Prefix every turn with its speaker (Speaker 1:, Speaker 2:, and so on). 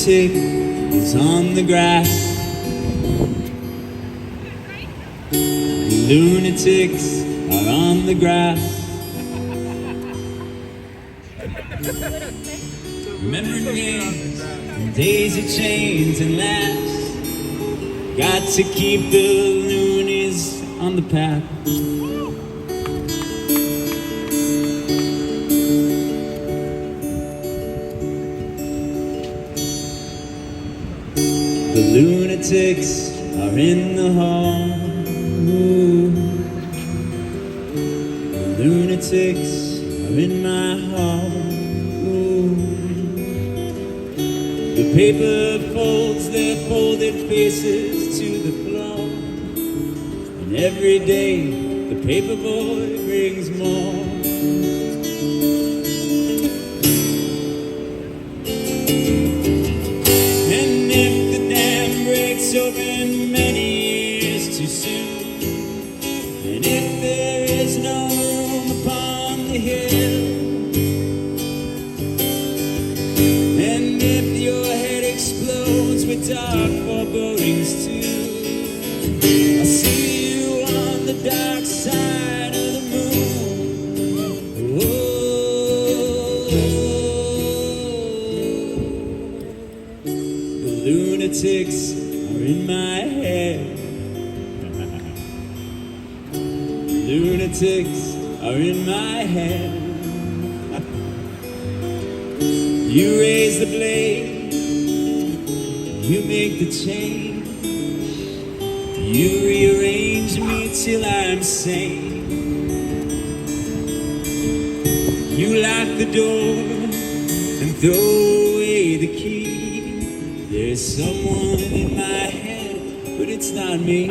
Speaker 1: lunatic is on the grass. Lunatics are on the grass. Remembering games and daisy chains and laughs. Got to keep the loonies on the path. The lunatics are in the hall. Ooh. The lunatics are in my hall. Ooh. The paper folds their folded faces to the floor, and every day the paper boy brings more. And if the dam breaks open many years too soon, and if there is no room upon the hill, and if your head explodes with dark forebodings too, I'll see you on the dark side of the moon. Oh, the lunatics are in my head. Lunatics are in my head. You raise the blade, you make the change, you rearrange me till I'm sane. You lock the door and throw away the key. There's someone in my head, but it's not me.